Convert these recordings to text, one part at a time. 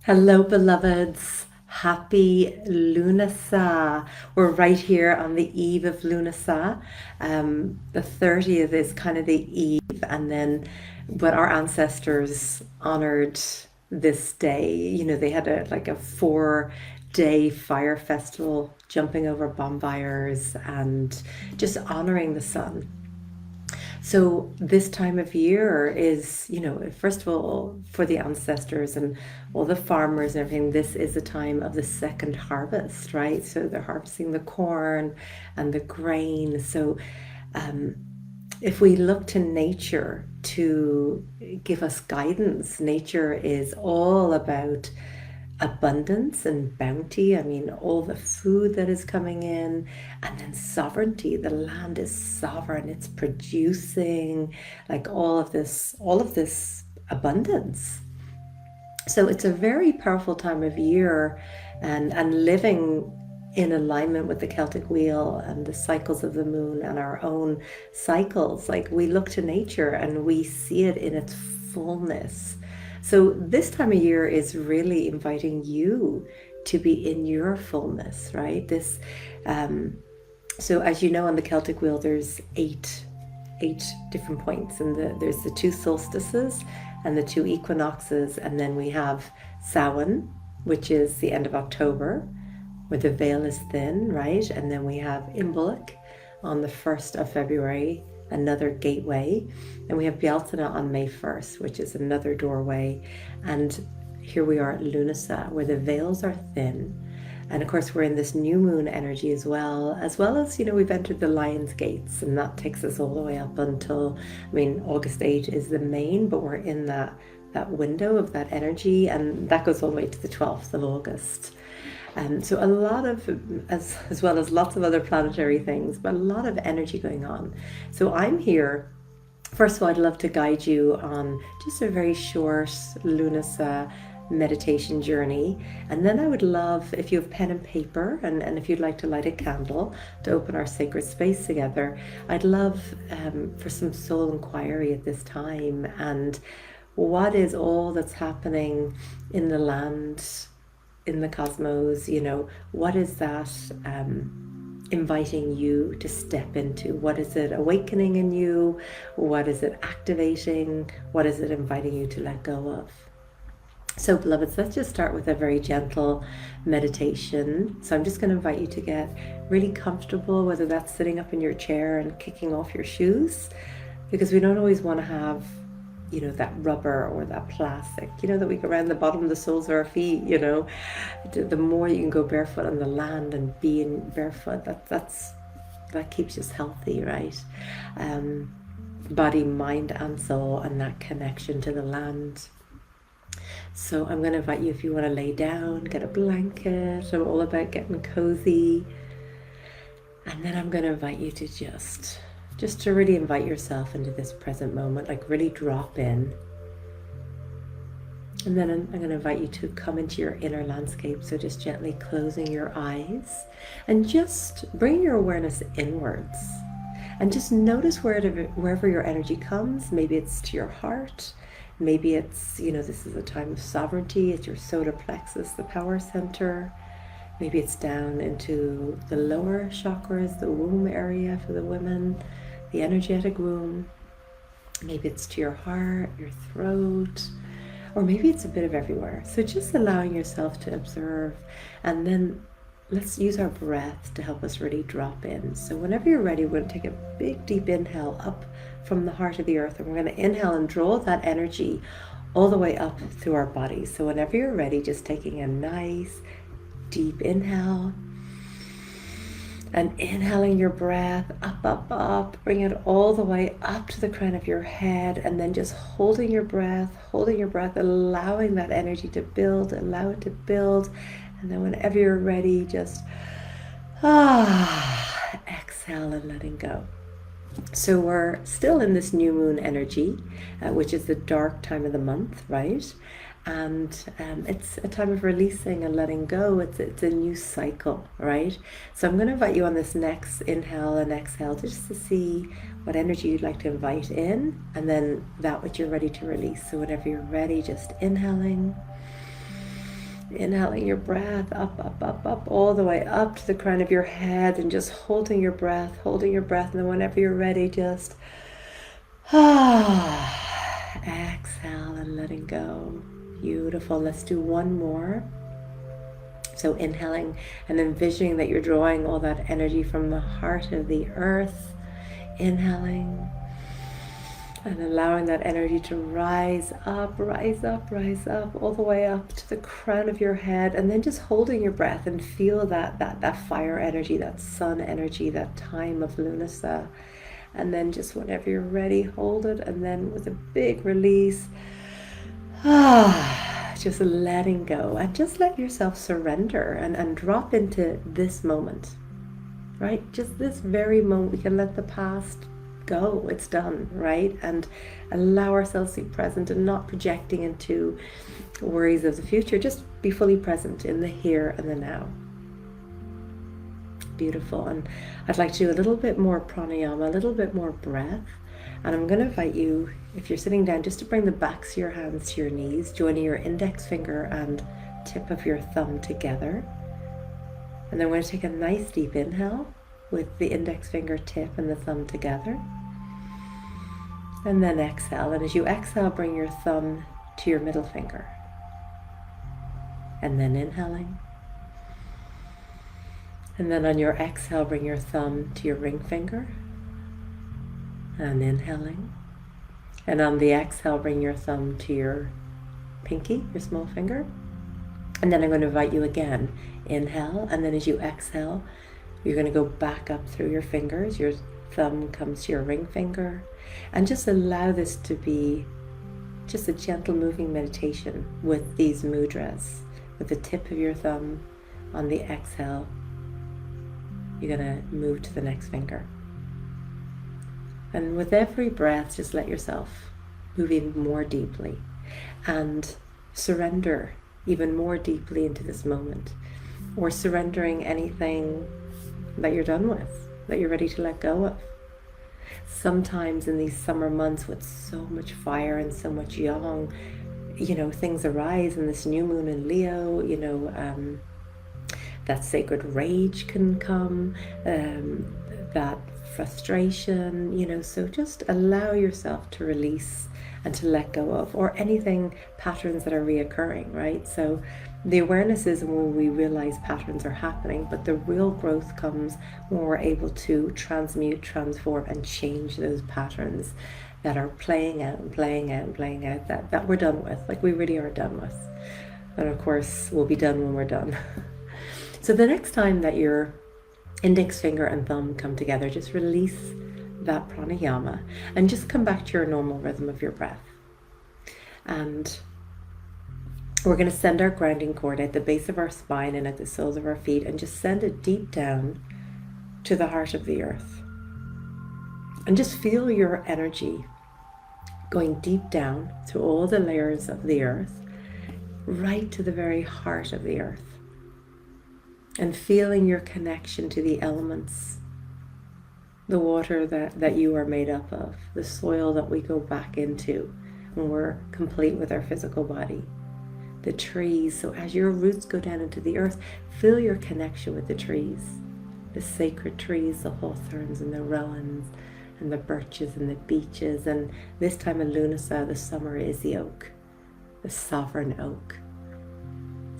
Hello, beloveds. Happy Lughnasadh. We're right here on the eve of Lughnasadh. The 30th is kind of the eve, and then what our ancestors honored this day. They had a 4-day fire festival, jumping over bonfires and just honoring the sun. So this time of year is, first of all, for the ancestors and all the farmers and everything, this is a time of the second harvest, right? So they're harvesting the corn and the grain. So um, if we look to nature to give us guidance, nature is all about abundance and bounty. I mean, all the food that is coming in, and then sovereignty. The land is sovereign. It's producing like all of this abundance. So it's a very powerful time of year, and living in alignment with the Celtic wheel and the cycles of the moon and our own cycles. Like, we look to nature and we see it in its fullness. So this time of year is really inviting you to be in your fullness, right? So as you know, on the Celtic wheel, there's eight different points, and there's the two solstices and the two equinoxes, and then we have Samhain, which is the end of October, where the veil is thin, right? And then we have Imbolc on the 1st of February, another gateway, and we have Bealtaine on May 1st, which is another doorway. And here we are at Lughnasadh, where the veils are thin. And of course, we're in this new moon energy as well as we've entered the Lion's Gates, and that takes us all the way up until, August 8 is the main, but we're in that window of that energy, and that goes all the way to the 12th of August. So a lot of, as well as lots of other planetary things, but a lot of energy going on. So I'm here. First of all, I'd love to guide you on just a very short Lughnasadh meditation journey. And then I would love, if you have pen and paper, and if you'd like to light a candle to open our sacred space together, I'd love for some soul inquiry at this time. And what is all that's happening in the land, in the cosmos? What is that inviting you to step into? What is it awakening in you? What is it activating? What is it inviting you to let go of? So, beloveds, let's just start with a very gentle meditation. So I'm just going to invite you to get really comfortable, whether that's sitting up in your chair and kicking off your shoes, because we don't always want to have that rubber or that plastic, that we go around the bottom of the soles of our feet. The more you can go barefoot on the land and being barefoot, that keeps us healthy, right? Body, mind, and soul, and that connection to the land. So I'm going to invite you, if you want to lay down, get a blanket. I'm all about getting cozy. And then I'm going to invite you to just to really invite yourself into this present moment, like really drop in. And then I'm going to invite you to come into your inner landscape. So just gently closing your eyes and just bring your awareness inwards. And just notice wherever your energy comes. Maybe it's to your heart. Maybe it's, this is a time of sovereignty. It's your solar plexus, the power center. Maybe it's down into the lower chakras, the womb area for the women, the energetic womb. Maybe it's to your heart, your throat, or maybe it's a bit of everywhere. So just allowing yourself to observe, and then let's use our breath to help us really drop in. So whenever you're ready, we're going to take a big deep inhale up from the heart of the earth, and we're going to inhale and draw that energy all the way up through our body. So whenever you're ready, just taking a nice deep inhale and inhaling your breath up, bring it all the way up to the crown of your head, and then just holding your breath, allowing that energy to build, allow it to build. And then whenever you're ready, just exhale and letting go. So we're still in this new moon energy, which is the dark time of the month, right? And it's a time of releasing and letting go. It's a new cycle, right? So I'm going to invite you on this next inhale and exhale just to see what energy you'd like to invite in, and then that which you're ready to release. So whenever you're ready, just inhaling Inhaling your breath up, up, up, up, all the way up to the crown of your head, and just holding your breath, and then whenever you're ready, just exhale and letting go. Beautiful. Let's do one more. So inhaling and envisioning that you're drawing all that energy from the heart of the earth. Inhaling and allowing that energy to rise up, rise up, rise up, all the way up to the crown of your head, and then just holding your breath and feel that fire energy, that sun energy, that time of Lughnasadh. And then just whenever you're ready, hold it, and then with a big release, just letting go, and just let yourself surrender and drop into this moment, right? Just this very moment. We can let the past go, it's done, right? And allow ourselves to be present and not projecting into worries of the future. Just be fully present in the here and the now. Beautiful. And I'd like to do a little bit more pranayama, a little bit more breath. And I'm going to invite you, if you're sitting down, just to bring the backs of your hands to your knees, joining your index finger and tip of your thumb together. And then we're going to take a nice deep inhale with the index finger tip and the thumb together. And then exhale. And as you exhale, bring your thumb to your middle finger. And then inhaling. And then on your exhale, bring your thumb to your ring finger. And inhaling. And on the exhale, bring your thumb to your pinky, your small finger. And then I'm going to invite you again. Inhale. And then as you exhale, you're going to go back up through your fingers. Your thumb comes to your ring finger. And just allow this to be just a gentle moving meditation with these mudras. With the tip of your thumb on the exhale, you're going to move to the next finger. And with every breath, just let yourself move in more deeply and surrender even more deeply into this moment, or surrendering anything that you're done with, that you're ready to let go of. Sometimes in these summer months with so much fire and so much yang, things arise, and this new moon in Leo, that sacred rage can come, that frustration, so just allow yourself to release and to let go of, or anything, patterns that are reoccurring, right? So the awareness is when we realize patterns are happening, but the real growth comes when we're able to transmute, transform, and change those patterns that are playing out and playing out and playing out, that we're done with, like we really are done with. And of course, we'll be done when we're done. So the next time that your index finger and thumb come together, just release that pranayama and just come back to your normal rhythm of your breath. And we're going to send our grounding cord at the base of our spine and at the soles of our feet, and just send it deep down to the heart of the earth. And just feel your energy going deep down through all the layers of the earth, right to the very heart of the earth. And feeling your connection to the elements, the water that you are made up of, the soil that we go back into when we're complete with our physical body, the trees. So as your roots go down into the earth, feel your connection with the trees, the sacred trees, the hawthorns and the rowans and the birches and the beeches. And this time in Lughnasadh, the summer is the oak, the sovereign oak.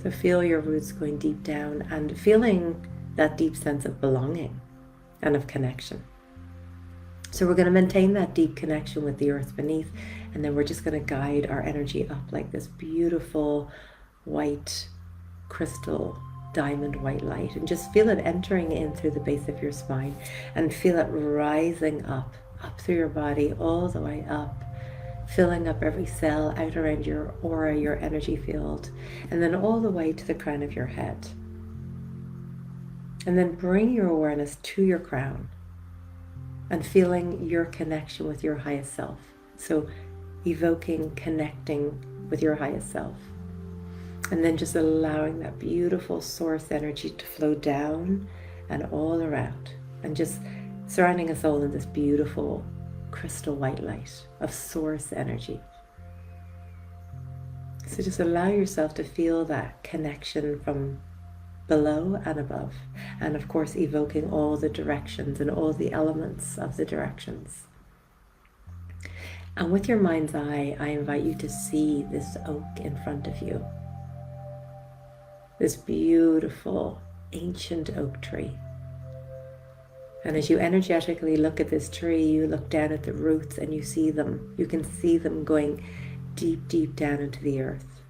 So feel your roots going deep down and feeling that deep sense of belonging and of connection. So we're going to maintain that deep connection with the earth beneath, and then we're just going to guide our energy up like this beautiful white crystal diamond white light, and just feel it entering in through the base of your spine, and feel it rising up through your body all the way up, filling up every cell out around your aura, your energy field, and then all the way to the crown of your head. And then bring your awareness to your crown and feeling your connection with your highest self. So evoking, connecting with your highest self. And then just allowing that beautiful source energy to flow down and all around, and just surrounding us all in this beautiful crystal white light of source energy. So just allow yourself to feel that connection from below and above. And of course, evoking all the directions and all the elements of the directions. And with your mind's eye, I invite you to see this oak in front of you. This beautiful, ancient oak tree. And as you energetically look at this tree, you look down at the roots and you see them. You can see them going deep, deep down into the earth.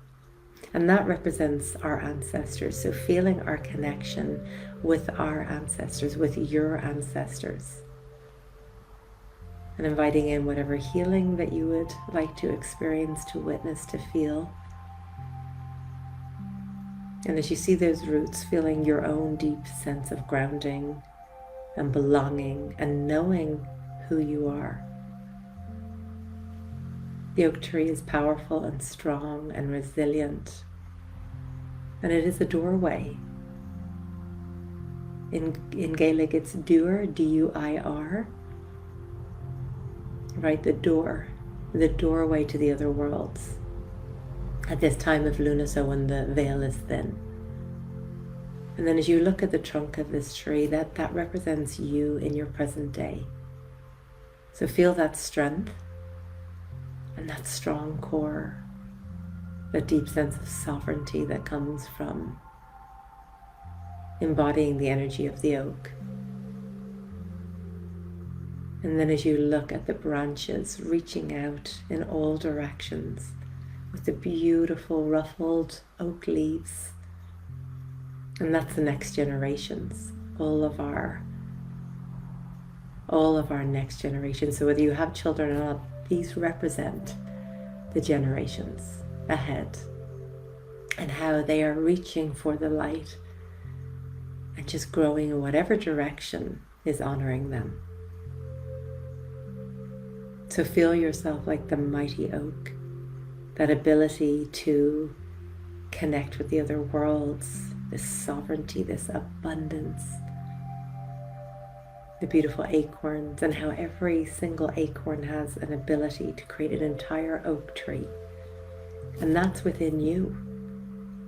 And that represents our ancestors. So feeling our connection with our ancestors, with your ancestors. And inviting in whatever healing that you would like to experience, to witness, to feel. And as you see those roots, feeling your own deep sense of grounding and belonging and knowing who you are. The oak tree is powerful and strong and resilient. And it is a doorway. In Gaelic it's Duir, D-U-I-R. Right, the doorway to the other worlds. At this time of Lughnasadh, when the veil is thin. And then as you look at the trunk of this tree, that represents you in your present day. So feel that strength and that strong core, that deep sense of sovereignty that comes from embodying the energy of the oak. And then as you look at the branches reaching out in all directions with the beautiful ruffled oak leaves, and that's the next generations, all of our next generations. So whether you have children or not, these represent the generations ahead and how they are reaching for the light and just growing in whatever direction is honoring them. So feel yourself like the mighty oak, that ability to connect with the other worlds, this sovereignty, this abundance, the beautiful acorns, and how every single acorn has an ability to create an entire oak tree. And that's within you.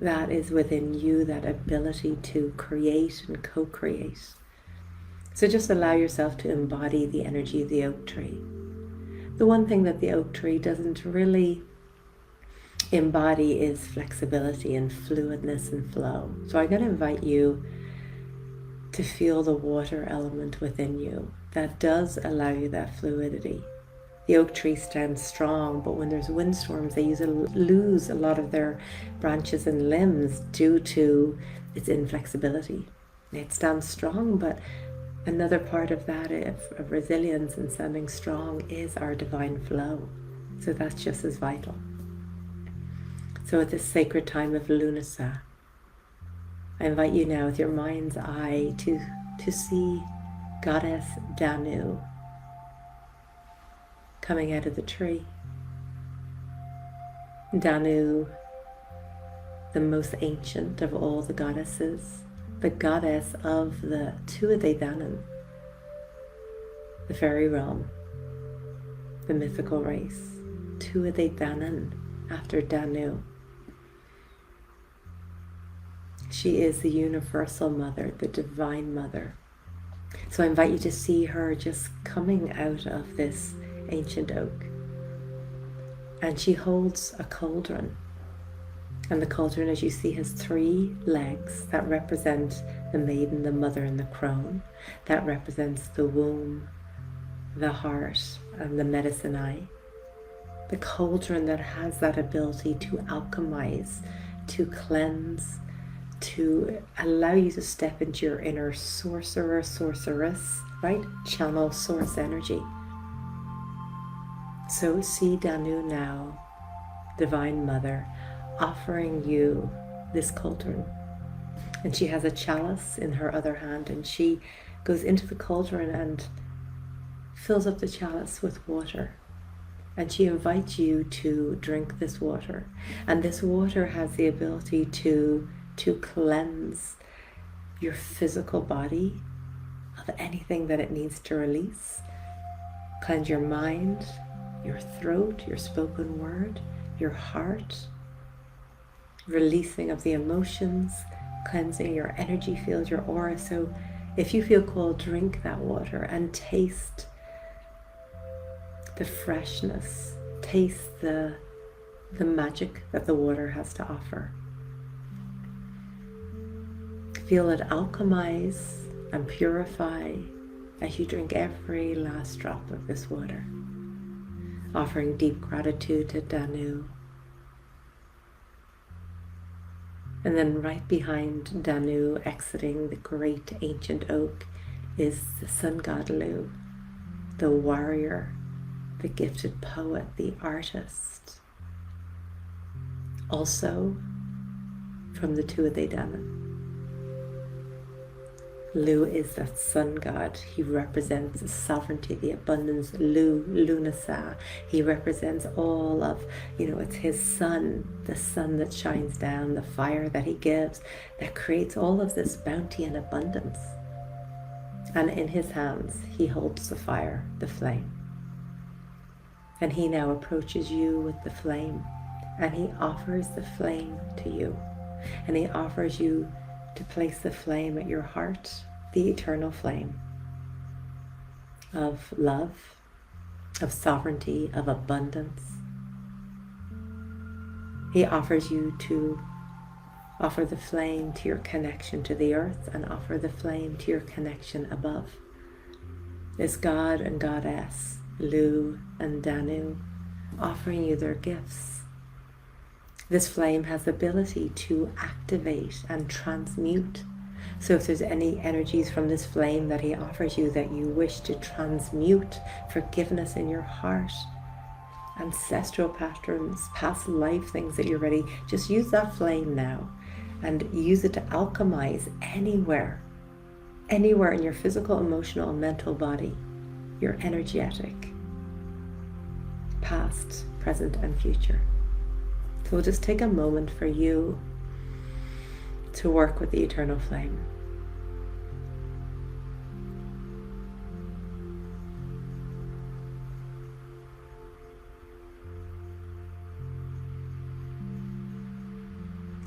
That is within you, that ability to create and co-create. So just allow yourself to embody the energy of the oak tree. The one thing that the oak tree doesn't really embody is flexibility and fluidness and flow. So I'm going to invite you to feel the water element within you. That does allow you that fluidity. The oak tree stands strong, but when there's windstorms, they lose a lot of their branches and limbs due to its inflexibility. It stands strong, but another part of that, of resilience and standing strong, is our divine flow. So that's just as vital. So at this sacred time of Lughnasadh, I invite you now with your mind's eye to see Goddess Danu coming out of the tree. Danu, the most ancient of all the goddesses, the goddess of the Tuatha Danann, the fairy realm, the mythical race. Tuatha Danann, after Danu. She is the universal mother, the divine mother. So I invite you to see her just coming out of this ancient oak. And she holds a cauldron. And the cauldron, as you see, has 3 legs that represent the maiden, the mother, and the crone. That represents the womb, the heart, and the medicine eye. The cauldron that has that ability to alchemize, to cleanse, to allow you to step into your inner sorcerer, sorceress, right? Channel source energy. So see Danu now, Divine Mother, offering you this cauldron. And she has a chalice in her other hand, and she goes into the cauldron and fills up the chalice with water. And she invites you to drink this water. And this water has the ability to cleanse your physical body of anything that it needs to release. Cleanse your mind, your throat, your spoken word, your heart, releasing of the emotions, cleansing your energy field, your aura. So if you feel cold, drink that water and taste the freshness, taste the magic that the water has to offer. Feel it alchemize and purify as you drink every last drop of this water, offering deep gratitude to Danu. And then right behind Danu, exiting the great ancient oak, is the sun god Lu, the warrior, the gifted poet, the artist. Also from the Tuatha Danann. Lu is that sun god. He represents the sovereignty, the abundance. Lughnasadh. He represents all of, it's his sun, the sun that shines down, the fire that he gives, that creates all of this bounty and abundance. And in his hands, he holds the fire, the flame. And he now approaches you with the flame, and he offers the flame to you. And he offers you to place the flame at your heart, the eternal flame of love, of sovereignty, of abundance. He offers you to offer the flame to your connection to the earth and offer the flame to your connection above. This God and Goddess, Lu and Danu, offering you their gifts. This flame has the ability to activate and transmute. So if there's any energies from this flame that he offers you that you wish to transmute, forgiveness in your heart, ancestral patterns, past life things that you're ready, just use that flame now and use it to alchemize anywhere in your physical, emotional, and mental body, your energetic, past, present, and future. So we'll just take a moment for you to work with the eternal flame.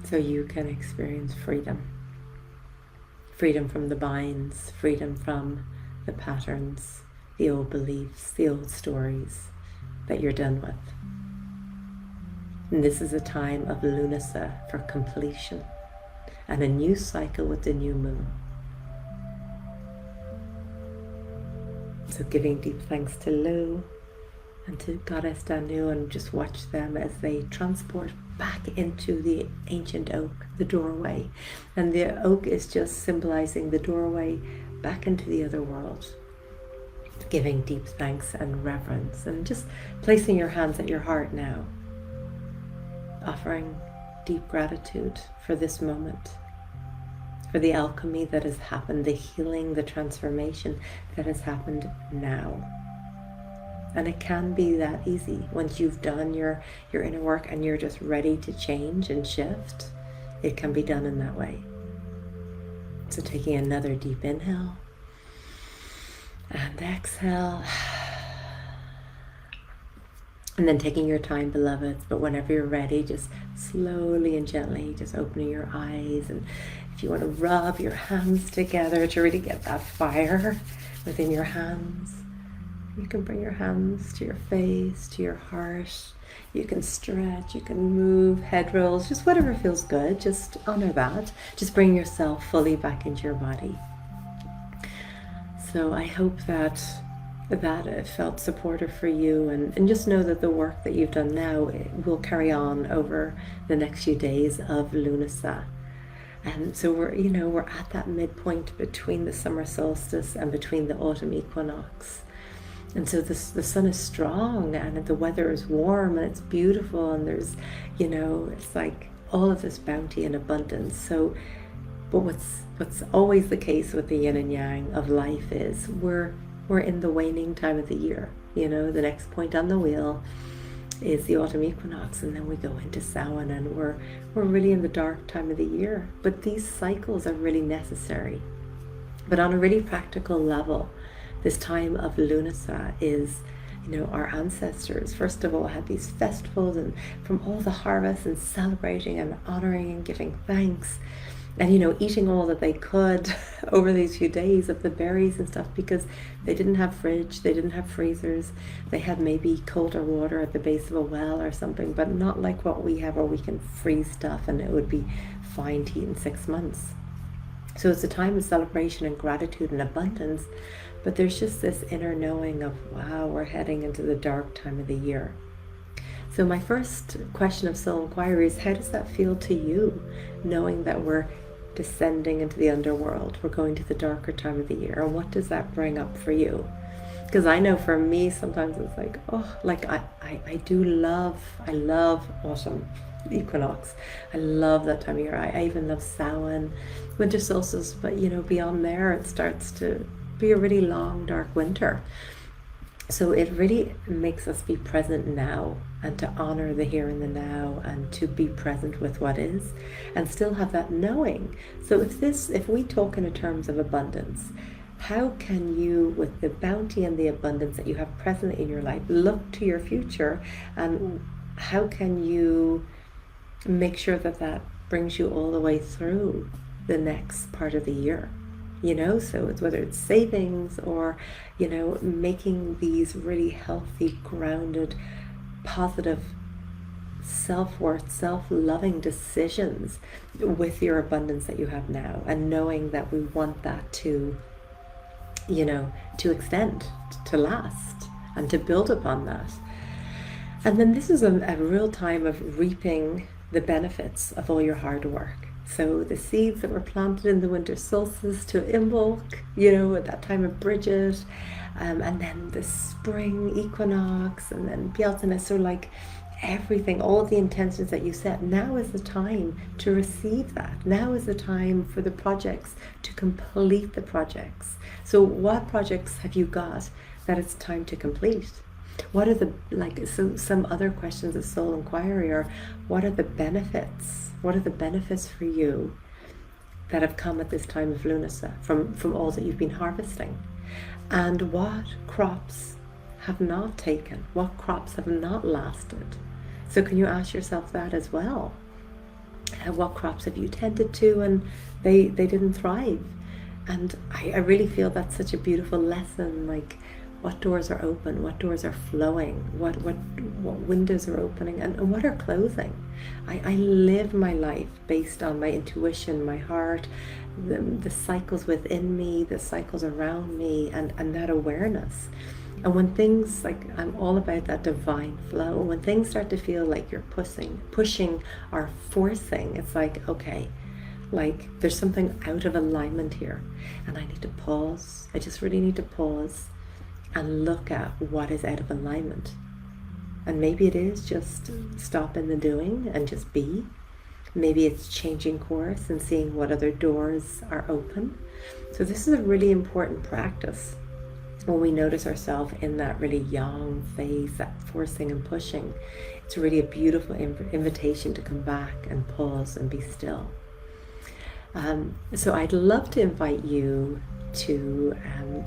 So you can experience freedom. Freedom from the binds, freedom from the patterns, the old beliefs, the old stories that you're done with. And this is a time of Lughnasadh for completion and a new cycle with the new moon. So giving deep thanks to Lu and to Goddess Danu, and just watch them as they transport back into the ancient oak, the doorway. And the oak is just symbolizing the doorway back into the other world. Giving deep thanks and reverence, and just placing your hands at your heart now. Offering deep gratitude for this moment, for the alchemy that has happened, the healing, the transformation that has happened now. And it can be that easy once you've done your inner work and you're just ready to change and shift. It can be done in that way. So taking another deep inhale and exhale. And then taking your time, beloveds, but whenever you're ready, just slowly and gently, just opening your eyes. And if you want to rub your hands together to really get that fire within your hands, you can bring your hands to your face, to your heart. You can stretch, you can move, head rolls, just whatever feels good. Just honor that. Just bring yourself fully back into your body. So I hope that it felt supportive for you, and just know that the work that you've done now will carry on over the next few days of Lughnasadh. And so we're at that midpoint between the summer solstice and between the autumn equinox. And so the sun is strong and the weather is warm and it's beautiful, and there's, it's like all of this bounty and abundance. So, but what's always the case with the yin and yang of life is we're in the waning time of the year. The next point on the wheel is the autumn equinox, and then we go into Samhain, and we're really in the dark time of the year. But these cycles are really necessary. But on a really practical level, this time of Lughnasadh is our ancestors, first of all, had these festivals and from all the harvests and celebrating and honoring and giving thanks. And eating all that they could over these few days of the berries and stuff, because they didn't have fridge, they didn't have freezers, they had maybe colder water at the base of a well or something, but not like what we have, where we can freeze stuff and it would be fine to eat in 6 months. So it's a time of celebration and gratitude and abundance, but there's just this inner knowing of, wow, we're heading into the dark time of the year. So my first question of soul inquiry is, how does that feel to you, knowing that we're descending into the underworld, we're going to the darker time of the year, and what does that bring up for you? Because I know for me, sometimes it's like, oh, like I love autumn equinox. I love that time of year. I even love Samhain, winter solstice, but beyond there, it starts to be a really long, dark winter. So it really makes us be present now, and to honor the here and the now, and to be present with what is, and still have that knowing. So if we talk in terms of abundance, how can you, with the bounty and the abundance that you have present in your life, look to your future, and how can you make sure that brings you all the way through the next part of the year? So it's whether it's savings or, making these really healthy, grounded, positive, self-worth, self-loving decisions with your abundance that you have now, and knowing that we want that to, to extend, to last, and to build upon that. And then this is a real time of reaping the benefits of all your hard work. So the seeds that were planted in the winter solstice to Imbolc, at that time of Bridget, and then the spring equinox, and then Bealtaine. So like everything, all the intentions that you set, now is the time to receive that. Now is the time for the projects to complete the projects. So what projects have you got that it's time to complete? What are some other questions of soul inquiry are, what are the benefits? What are the benefits for you that have come at this time of Lughnasadh from all that you've been harvesting? And what crops have not taken? What crops have not lasted? So can you ask yourself that as well? What crops have you tended to and they didn't thrive? And I really feel that's such a beautiful lesson, like what doors are open, what doors are flowing, what windows are opening, and what are closing. I live my life based on my intuition, my heart, the cycles within me, the cycles around me, and that awareness. And when things, like, I'm all about that divine flow. When things start to feel like you're pushing or forcing, it's like, okay, like there's something out of alignment here, and I need to pause. I just really need to pause and look at what is out of alignment. And maybe it is just stop in the doing and just be. Maybe it's changing course and seeing what other doors are open. So this is a really important practice when we notice ourselves in that really yang phase, that forcing and pushing. It's really a beautiful invitation to come back and pause and be still. So I'd love to invite you to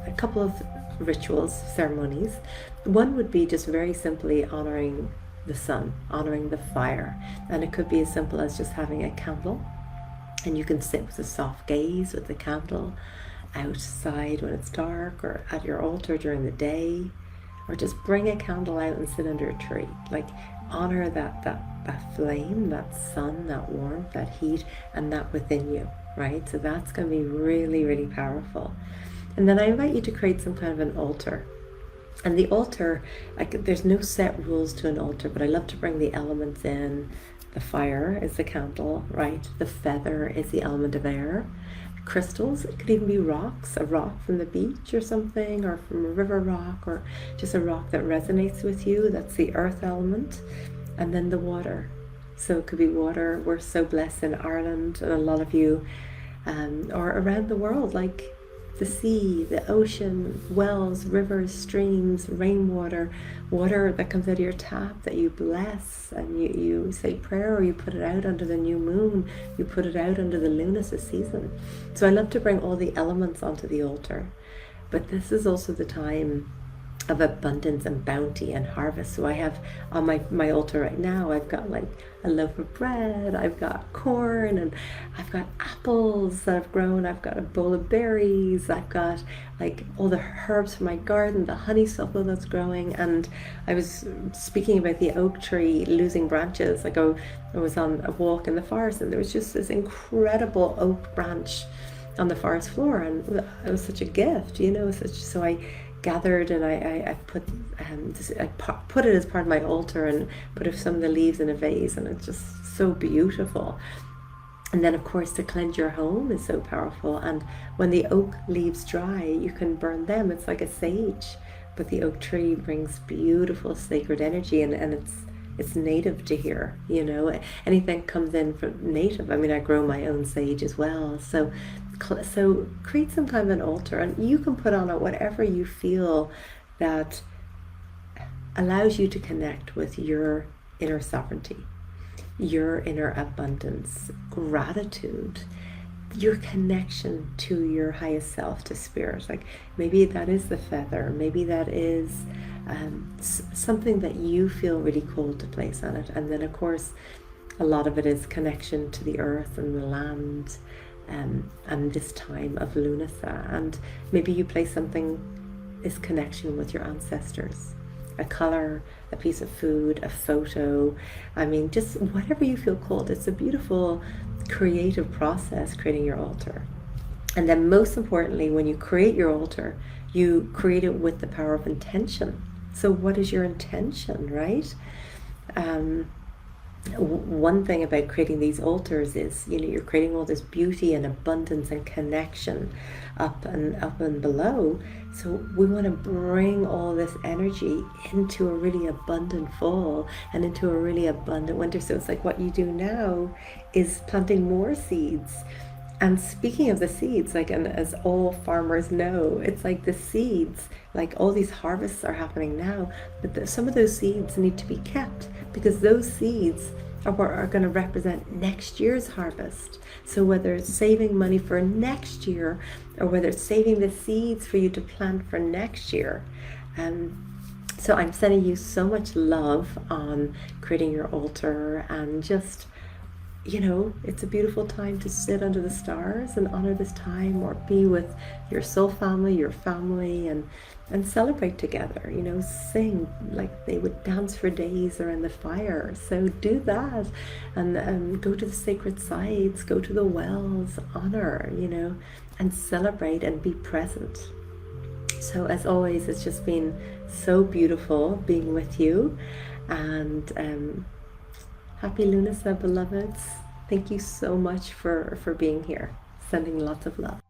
a couple of rituals, ceremonies. One would be just very simply honoring the sun, honoring the fire. And it could be as simple as just having a candle, and you can sit with a soft gaze with the candle outside when it's dark, or at your altar during the day, or just bring a candle out and sit under a tree. Like, honor that flame, that sun, that warmth, that heat, and that within you, right? So that's going to be really, really powerful. And then I invite you to create some kind of an altar. And the altar, there's no set rules to an altar, but I love to bring the elements in. The fire is the candle, right? The feather is the element of air. Crystals, it could even be rocks, a rock from the beach or something, or from a river rock, or just a rock that resonates with you. That's the earth element. And then the water. So it could be water. We're so blessed in Ireland, and a lot of you, or around the world, like the sea, the ocean, wells, rivers, streams, rainwater, water that comes out of your tap that you bless, and you say prayer, or you put it out under the new moon, you put it out under the Lughnasadh season. So I love to bring all the elements onto the altar. But this is also the time of abundance and bounty and harvest. So I have on my altar right now, I've got like a loaf of bread, I've got corn, and I've got apples that I've grown, I've got a bowl of berries, I've got like all the herbs from my garden, the honeysuckle that's growing. And I was speaking about the oak tree losing branches. Like I was on a walk in the forest, and there was just this incredible oak branch on the forest floor, and it was such a gift, you know. So I gathered, and I put put it as part of my altar, and put some of the leaves in a vase, and it's just so beautiful. And then of course to cleanse your home is so powerful. And when the oak leaves dry, you can burn them. It's like a sage, but the oak tree brings beautiful sacred energy, and it's native to here, you know. Anything comes in from native. I mean, I grow my own sage as well. So create some kind of an altar, and you can put on it whatever you feel that allows you to connect with your inner sovereignty, your inner abundance, gratitude, your connection to your highest self, to spirit. Like maybe that is the feather, maybe that is something that you feel really called to place on it. And then of course a lot of it is connection to the earth and the land, and this time of Lughnasadh. And maybe you place something is connection with your ancestors, a color, a piece of food, a photo. I mean, just whatever you feel called. It's a beautiful creative process, creating your altar. And then most importantly, when you create your altar, you create it with the power of intention. So what is your intention, right? One thing about creating these altars is, you know, you're creating all this beauty and abundance and connection up and below. So we want to bring all this energy into a really abundant fall and into a really abundant winter. So it's like what you do now is planting more seeds. And speaking of the seeds, like, and as all farmers know, it's like the seeds, like all these harvests are happening now, but some of those seeds need to be kept, because those seeds are what are going to represent next year's harvest. So whether it's saving money for next year, or whether it's saving the seeds for you to plant for next year. So I'm sending you so much love on creating your altar, and just, you know, it's a beautiful time to sit under the stars and honor this time, or be with your soul family, your family, and celebrate together, you know, sing like they would dance for days around the fire. So do that, and go to the sacred sites, go to the wells, honor, you know, and celebrate and be present. So as always, it's just been so beautiful being with you, and happy Lughnasadh, beloveds. Thank you so much for being here. Sending lots of love.